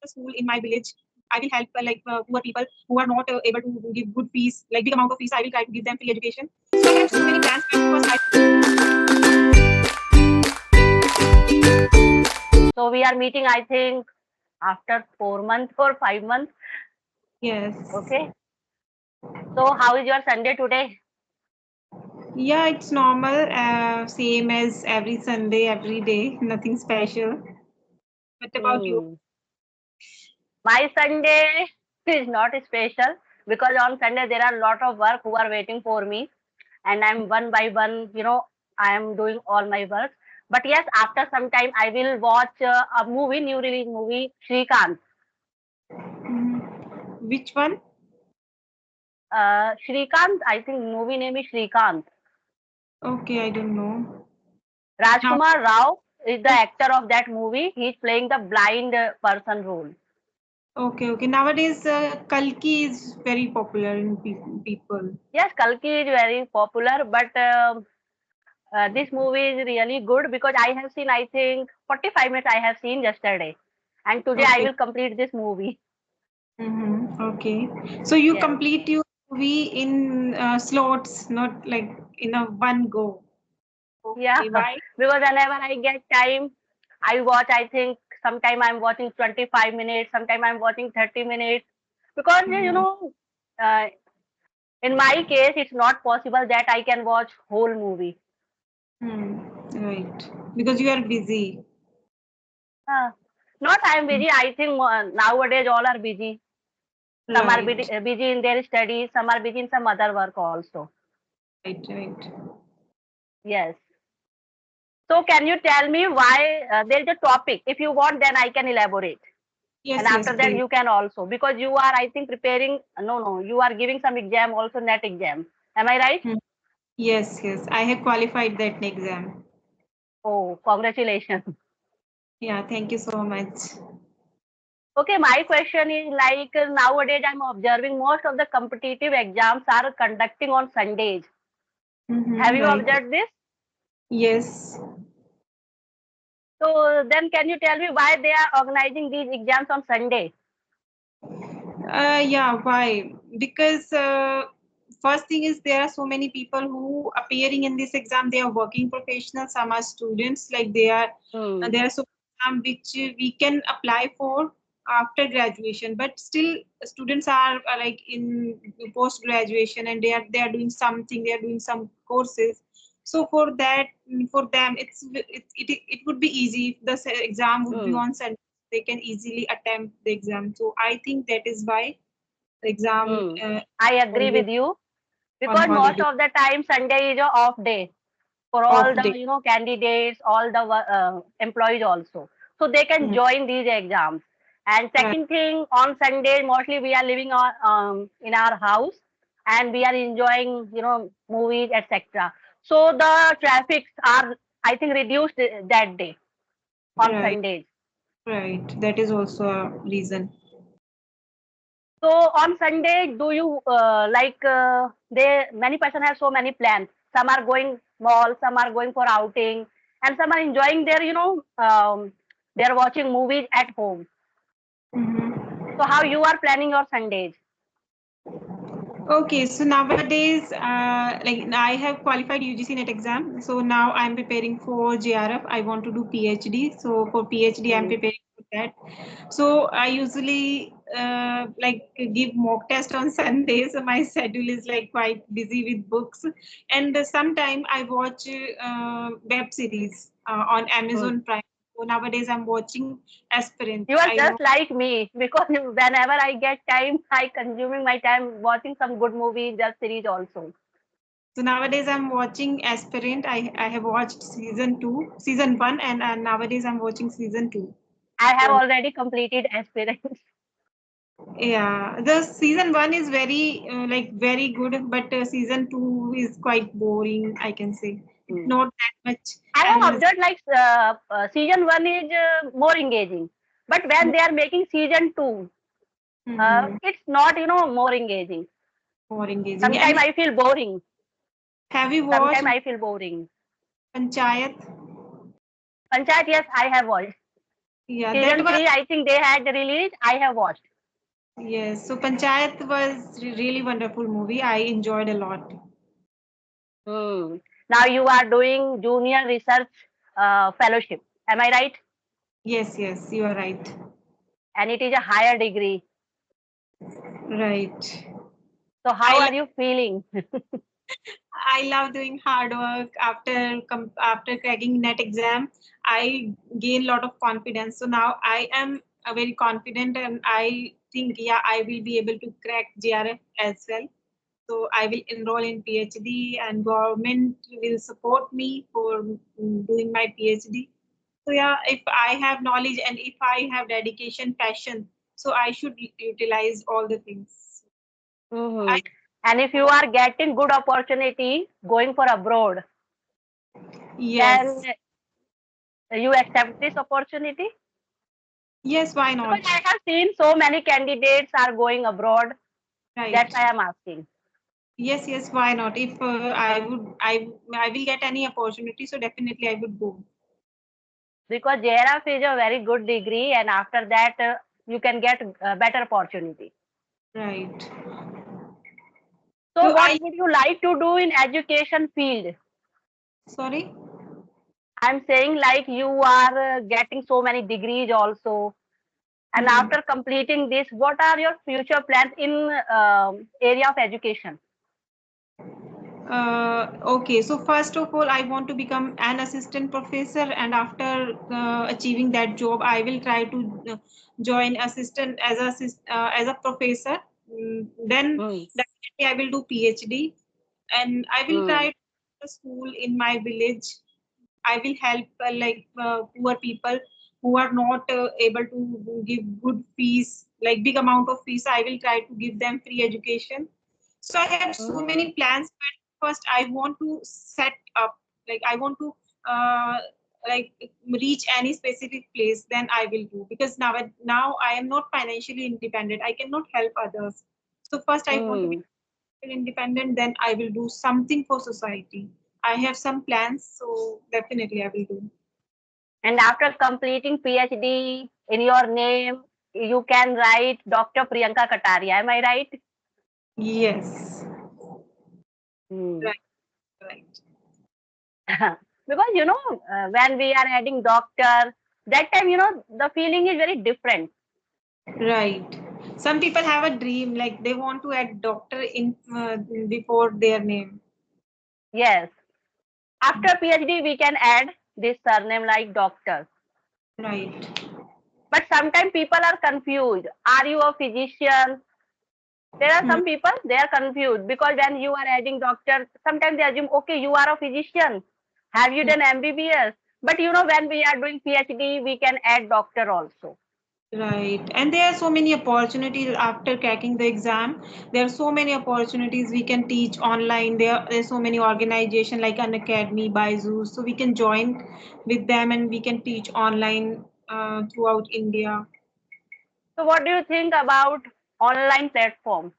school in my village. I will help poor people who are not able to give good fees, like big amount of fees. I will try to give them free education. So I have so many plans. But first, So we are meeting, I think, after 4 months or 5 months. yes. Okay. So how is your Sunday today? Yeah, it's normal. Same as every Sunday, every day. Nothing special. What about you? Hmm. My Sunday is not special because on Sunday there are a lot of work who are waiting for me, and I'm one by one, I am doing all my work. But yes, after some time I will watch a movie, new release movie, Shrikant. Which one? Shrikant, I think movie name is Shrikant. Okay, I don't know. How? Rajkumar Rao is the actor of that movie. He's playing the blind person role. Okay, okay. Nowadays, Kalki is very popular in people. Yes, Kalki is very popular, but this movie is really good because I have seen, I think, 45 minutes I have seen yesterday. And today I Okay. will complete this movie. Okay. So you Yes. complete your movie in slots, not like in a one go. Yeah. Okay. Why? Because whenever I get time, I watch, I think, sometime I'm watching 25 minutes, sometime I'm watching 30 minutes. Because, Mhm. uh, in my case, it's not possible that I can watch whole movie. Hmm. Right. Because you are busy. Uh, Not I'm busy. I think nowadays all are busy. Some are Right. busy in their studies, some are busy in some other work also. Right. Right. Yes. So can you tell me why there is a topic? If you want, then I can elaborate. And Yes. Yes. after that, Please. you can also because you are, I think, preparing. No, no, you are giving some exam also, net exam. Am I right? Hmm. Yes. Yes. I have qualified that exam. Oh, congratulations. Yeah. Thank you so much. Okay, my question is like nowadays I'm observing most of the competitive exams are conducting on Sundays. Have you Right. observed this? Yes. So then, can you tell me why they are organizing these exams on Sunday? Yeah, why? Because first thing is there are so many people who appearing in this exam. They are working professionals. Some are students. Like they are, Hmm. there are so many which we can apply for after graduation. But still, students are like in post graduation and they are doing something. They are doing some courses. So for that, for them, it would be easy if the exam would be Hmm. on Sunday. They can easily attempt the exam. So I think that is why the exam Hmm. I agree always with you on because most holiday, of the time Sunday is a off day for all off the day. candidates, all the employees also, so they can Mm, join these exams. And right, second thing, on Sunday mostly we are living on in our house and we are enjoying movies etc. So the traffics are, I think, reduced that day on right, Sundays. right. That is also a reason. So on Sunday, do you they many person have so many plans. Some are going mall, some are going for outing, and some are enjoying their they're watching movies at home. Mhm. So how you are planning your Sundays? Okay, so nowadays, like I have qualified UGC NET exam, so now I'm preparing for JRF. I want to do PhD, so for PhD I'm Hmm. preparing for that. So I usually like give mock test on Sundays. So my schedule is like quite busy with books, and sometime I watch web series on Hmm. Amazon Prime. So nowadays I'm watching Aspirant. You are I know. just like me because whenever I get time, I consuming my time watching some good movies, web series also. So nowadays I'm watching Aspirant. I have watched season two, season one, and nowadays I'm watching season two. I have So already completed experience. yeah, the season one is very like very good, but season two is quite boring. I can say it's not that much. I have And observed like season one is more engaging, but when they are making season two, mhm, it's not more engaging. more engaging. Sometimes And I feel boring. have you watched Sometimes I feel boring. Panchayat? Panchayat, yes, I have watched. Yeah, that Season was 3, I think they had released. I have watched. yes. So Panchayat was really wonderful movie. I enjoyed a lot. Hmm. Now you are doing junior research fellowship. Am I right? Yes, yes, you are right. And it is a higher degree. Right. So how I are you feeling? I love doing hard work after cracking net exam. I gain a lot of confidence. So now I am very confident, and I think yeah I will be able to crack JRF as well. So I will enroll in PhD, and government will support me for doing my PhD. So yeah, if I have knowledge and if I have dedication, passion, so I should utilize all the things. Hmm. I And if you are getting good opportunity going for abroad, then yes, you accept this opportunity? yes, why Because not? I have seen so many candidates are going abroad. That's Right. why I'm asking. Yes, yes, why not? If I will get any opportunity, so definitely I would go. Because JRF is a very good degree, and after that, you can get better opportunity. Right. So, So what would you like to do in education field? sorry. I'm saying like you are getting so many degrees also, and Hmm. after completing this, what are your future plans in area of education? Okay, so first of all, I want to become an assistant professor, and after achieving that job, I will try to join assistant as a professor. Then Hmm. definitely I will do PhD, and I will Hmm. try to a school in my village. I will help poor people who are not able to give good fees, like big amount of fees. I will try to give them free education. So I have so Hmm. many plans, but first I want to set up, like I want to uh, like reach any specific place. Then I will do, because now I am not financially independent. I cannot help others. So first I want to be Hmm. independent, then I will do something for society. I have some plans, so definitely I will do. And after completing PhD in your name, you can write Dr. Priyanka Kataria. Am I right? Yes, Hmm. right, right, Because when we are adding doctor, that time the feeling is very different. right. Some people have a dream, like they want to add doctor in before their name. Yes. After PhD, we can add this surname like doctor. Right. But sometimes people are confused. Are you a physician? There are Hmm. some people, they are confused because when you are adding doctor, sometimes they assume, okay, you are a physician. Have you done MBBS? But when we are doing PhD, we can add doctor also. Right. And there are so many opportunities after cracking the exam. There are so many opportunities we can teach online. There's so many organizations like an academy, Byju's. So we can join with them and we can teach online throughout India. So what do you think about online platform?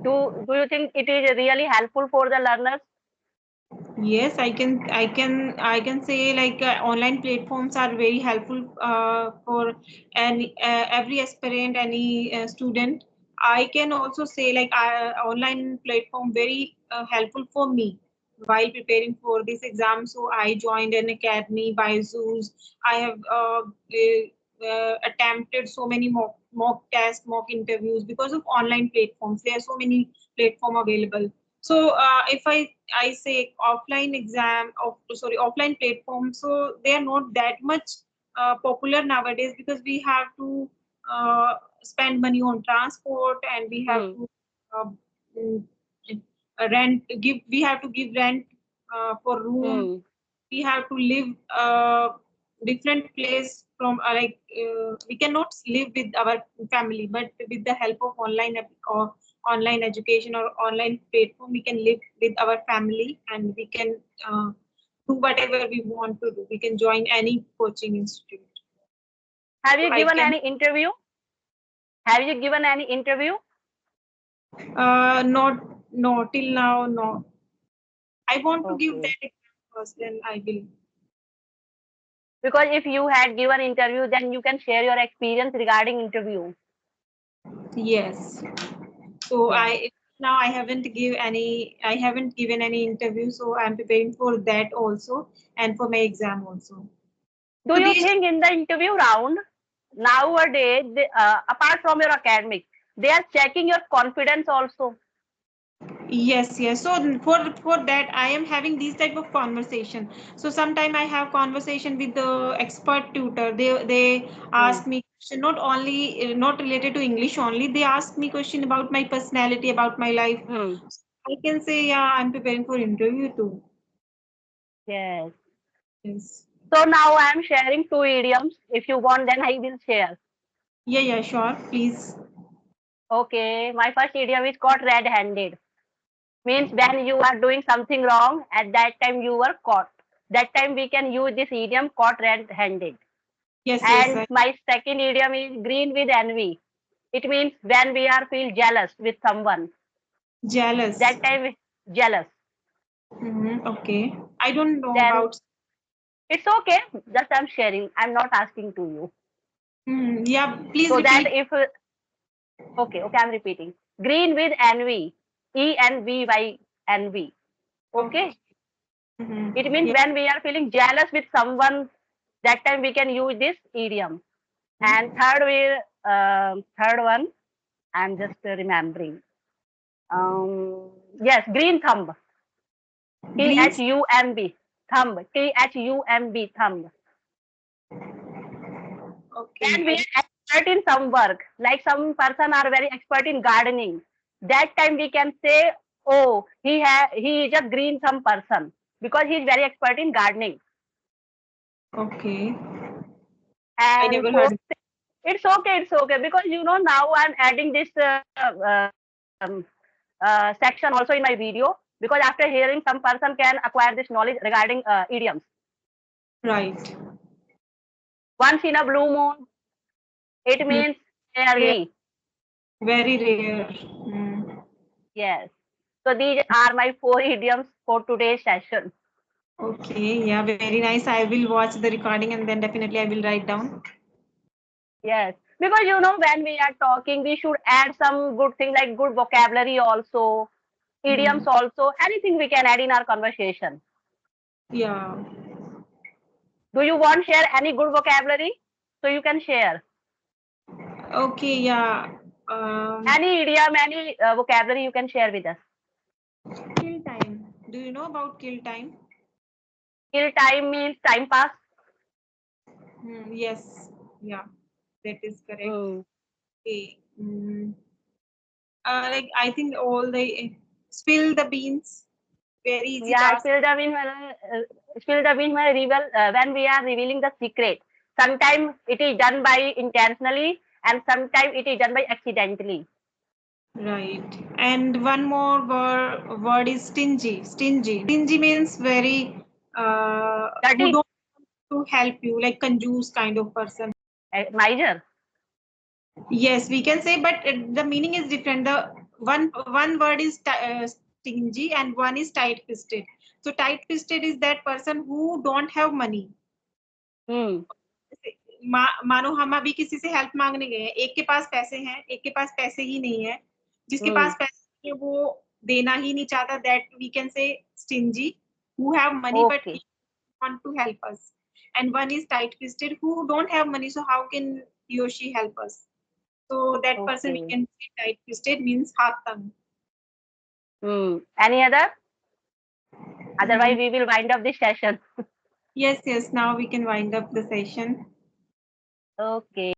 Do you think it is really helpful for the learners? Yes, I can say like online platforms are very helpful for any every aspirant, any student. I can also say like online platform very helpful for me while preparing for this exam. So I joined an academy by Zeus. I have attempted so many mock tests, mock interviews because of online platforms. There are so many platform available. So if I say offline exam of sorry offline platform, so they are not that much popular nowadays because we have to spend money on transport, and we have Hmm. to uh, mm, rent give we have to give rent for room. Hmm. We have to live different place from we cannot live with our family, but with the help of or online education or online platform, we can live with our family, and we can uh, do whatever we want to do. We can join any coaching institute. Have So you I given can any interview? Have you given any interview? not no till now no. I want to give Okay. that exam first, then I will. Because if you had given interview, then you can share your experience regarding interview. Yes. So Yes. I haven't given any interview, so I'm preparing for that also and for my exam also. Do So you these think in the interview round nowadays, apart from your academic, they are checking your confidence also? Yes, yes. So for that, I am having these type of conversation. So sometime I have conversation with the expert tutor. They Hmm. ask me question not only not related to English only. They ask me question about my personality, about my life. Hmm. I can say yeah, I'm preparing for interview too. Yes. Yes. So now I am sharing two idioms. If you want, then I will share. Yeah, yeah, sure. Please. Okay. My first idiom is caught red-handed. Means when you are doing something wrong, at that time you were caught. That time we can use this idiom caught red-handed. Yes, yes. And my second idiom is green with envy. It means when we are feel jealous with someone. Jealous. That time jealous. Okay. I don't know Then about. it's okay. Just I'm sharing. I'm not asking to you. Yeah, please So that repeat. if okay, I'm repeating. Green with envy. ENVY envy. Okay. Okay. It means Yeah. when we are feeling jealous with someone, that time we can use this idiom. And third one, I'm just remembering. Yes, green thumb. Green. THUMB. Thumb. THUMB. Thumb. Okay. When we are expert in some work, like some person are very expert in gardening, that time we can say, oh, he is a green thumb person because he is very expert in gardening. Okay. I And never fourth, heard. it's okay because now I'm adding this section also in my video because after hearing some person can acquire this knowledge regarding idioms. Right. Once in a blue moon, it Hmm. means Rare. rarely. Very rare. Yes. So these are my four idioms for today's session. Okay. Yeah. Very nice. I will watch the recording and then definitely I will write down. Yes. Because when we are talking, we should add some good things like good vocabulary also, idioms Hmm. also, anything we can add in our conversation. Yeah. Do you want share any good vocabulary? So you can share Okay. Yeah. Um, any idiom, any vocabulary you can share with us. kill time. Do you know about kill time? Kill time means time pass. Yes. Yeah. That is correct. Hmm. Okay. Like I think all the spill the beans. Very easy Yeah, task. spill the beans when we are revealing the secret. Sometimes it is done by intentionally, and sometimes it is done by accidentally. Right. And one more word is stingy. Stingy. Stingy means very who Dirty, don't want to help you, like conjuice kind of person. miser. Yes, we can say, but the meaning is different. The one word is stingy and one is tight-fisted. So tight-fisted is that person who don't have money. Hmm. मानो हम अभी किसी से help मांगने गए हैं, एक के पास पैसे हैं, एक के पास पैसे ही नहीं है, जिसके Hmm. पास पैसे हैं वो देना ही नहीं चाहता, that we can say stingy, who have money but he Okay. want to help us, and one is tight fisted who don't have money, so how can he or she help us? So that person we Okay. can say tight fisted means half tongue. Hmm. Any other? Mm, Otherwise, we will wind up this session. yes, yes, now we can wind up the session. Okay.